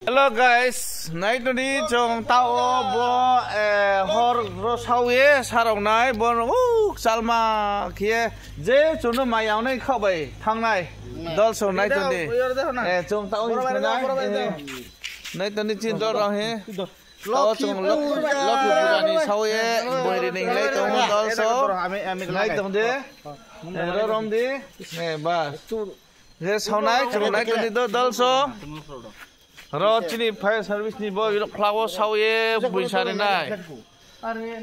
Hello guys, nay tụi đi trong tao bo hor rosawie sarong nai bo salma kia dễ chúng nó mày áo này khâu bầy thằng này đó số nay tụi đi trong tao nay tụi đi trên đó rồi he tao trong lót lót đi sau ye bồi đi lấy trong đó số nay tụi đi rồi rom đi nè ba thế sau này trong nay tụi đi đó số Rotini fire service ni boy lo flower sawie buisari nai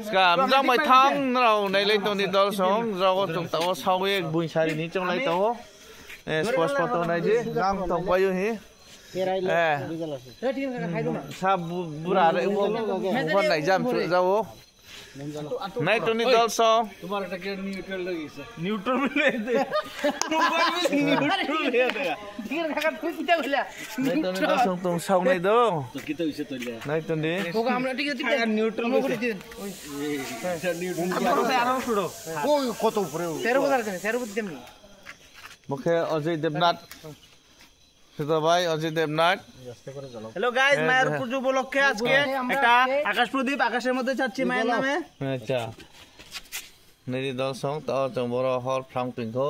skam jang mai thang rau nei lei toni dol song rau tung taw sawie buisari ni chong lai taw sports photo nai ji jang tong payu hi sa bura re bo kon nai jam chu jaw nai toni dol song tumar eta ke neutral lagise neutral le de neutral le de ঠিক আছে তুই কিটা কইলা নেই তো song তো সাউ নাই দো তো কিটা হইছে তইলে নাই তো নে ওগা আমরা ঠিক আছে নিউট্রাল করে দিন ওই নিউট্রাল আরো ছুড়ো ওই কত উপরে 13 বছর আছে 13 বছর দেমনি মুখে অজয় দেবনাথ সুতো ভাই অজয় দেবনাথ হ্যালো গাইস মায়ের পুজো উপলক্ষে আজকে একটা আকাশ প্রদীপ আকাশের মধ্যে ছাড়ছি মায়ের নামে আচ্ছা নেরি দর্শক তো বড় হল ফ্রাম পিংকো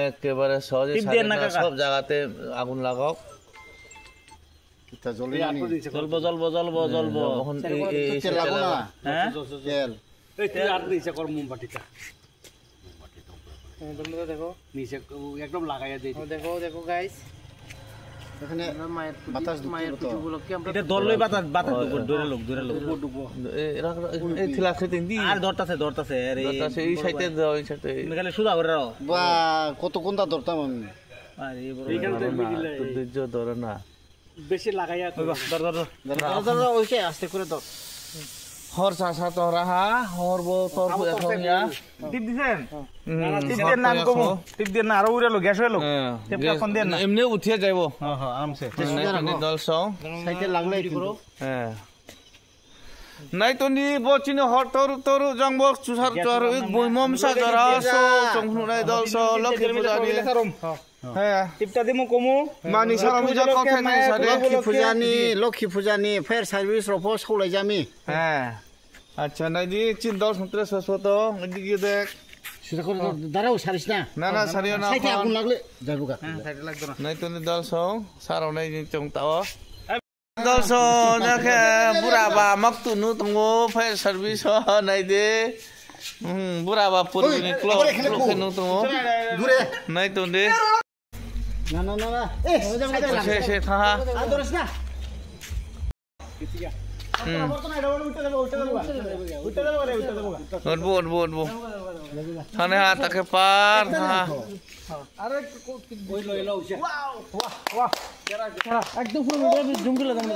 একেবারে সহজে সব জায়গাতে আগুন লাগাও জ্বলবো জ্বলবো জ্বলবো জ্বলবো এখন তেল লাগো না হ্যাঁ তেল এই তেল আর দিছে কর মোমবাতিটা তোমরা দেখো নিচে একদম লাগাইয়া দেই দেখো দেখো গাইস এখানে বাতাস উপলক্ষে আমরা এটা দলই বাতাস বাতাস দূরে লোক ডুবো এই থিলা সেটিং দি আর ধরতাছে আরে এই সাইডে দাও এই সাইডে মেগালে সুদা করে রাও বা কত কোনটা ধরতাম আমি আরে এইখানে তো ধৈর্য ধরে না বেশি লাগাইয়া ধর ওইকে আস্তে করে দাও হর সাসা তো রাহা হর বো তোর এখনিয়া টিপ দিছেন টিপ দেন না কমু টিপ দেন না আর উড়ে লো গ্যাস হলো টিপটা ফোন দেন না এমনি উঠিয়ে যাইবো হ্যাঁ হ্যাঁ আরামসে দল সং সাইতে লাগলে পুরো হ্যাঁ নাই তো নি বচিনি হর তোর জংব চুসার চর বইমম সাজরা সো চংহুনাই দল স লক্ষ্মী পূজা নি হ্যাঁ টিপটা দিমু কমু মানি সারা পূজা কথা নাই সারে লক্ষ্মী পূজা নি ফায়ার সার্ভিস রফো সলাই জামি হ্যাঁ আচ্ছা নাই দি চিন দল সন্ত্রে সসত এদিকে দেখ সেটা করে দাঁড়াও সারিস না না সারিও না সাইতে আগুন লাগলে যাইবো গা হ্যাঁ সাইতে লাগতো না নাই তো নি দল সং সারাও নাই চং তাও দল স নাকে বুড়াবা মাকতু নু তঙ্গো ফায়ার সার্ভিস নাই দে বুড়াবা পুরনি ক্লক নু তঙ্গো নাই তো দে না না না এ সে থা আর দরস না উঠবো থানে তাকে পার আরে ওই লইলো ওয়াও একদম পুরো জঙ্গলে দাম না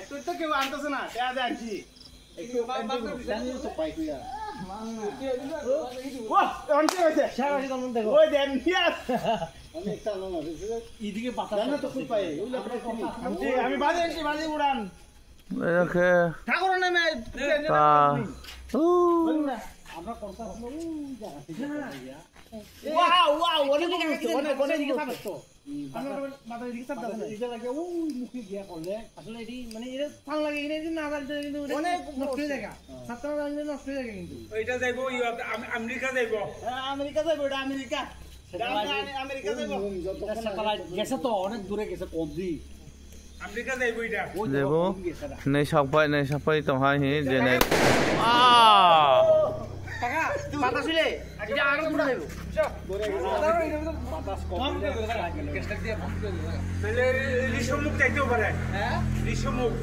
একটু তো কেউ আনতেছ না তে আজ আছি একটু জানি তো পাই কইয়া ওয়া অনতে হইছে সারা দিন দেখো ওই দেন ইয়াস আমি একটা না এদিকে পাতা জানা তো কই পাই ওই আমি বাজে উড়ান ওকে ঠাকুর নামে আমরা করতে হবে ওই জায়গা ওয়াও অনেক দিকে থাকতো আমরা মাথা দিকে থাকতো এটা লাগে ওই মুখে গিয়া করলে আসলে এটি মানে এর ভাল লাগে কিনা না জানতে কিন্তু অনেক নষ্ট হয়ে যায় ছাত্ররা জানলে নষ্ট হয়ে যায় কিন্তু ওইটা যাইবো আমেরিকা যাইবো এটা আমেরিকা আমেরিকা যাইবো স্যাটেলাইট গেছে তো অনেক দূরে গেছে কবজি আমেরিকা যাইবো এটা যাইবো নাই সাপাই তো হাই হে যে নাই কাকা বাতাস হইলে এটা আরো দূরে যাইবো বাতাস কম কেসটা দিয়ে বন্ধ করে দাও তাহলে রিসমুখ যাইতেও পারে হ্যাঁ রিসমুখ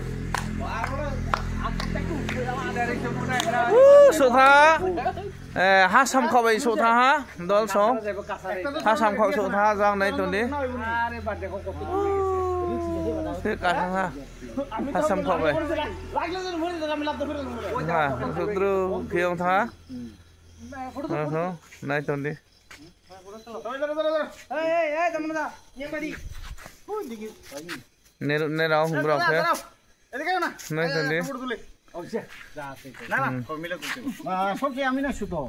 সোথা হা সামখাবাই সোথা হা দল সং হা সামখাও সোথা জাং নাই তনি আরে বাদে কত সে কাঠা হা সামখাবাই লাগলে যেন ভরে দাও আমি লাভ ধরে হ্যাঁ সুদ্রু কিয়ং থা নাই তনি এই তোমরা নিয়ে বাড়ি কোন দিকে নে রাও হুমরাও কে এদিকে না নাই তনি না না মিলে করতে সব কি আমি না শুতো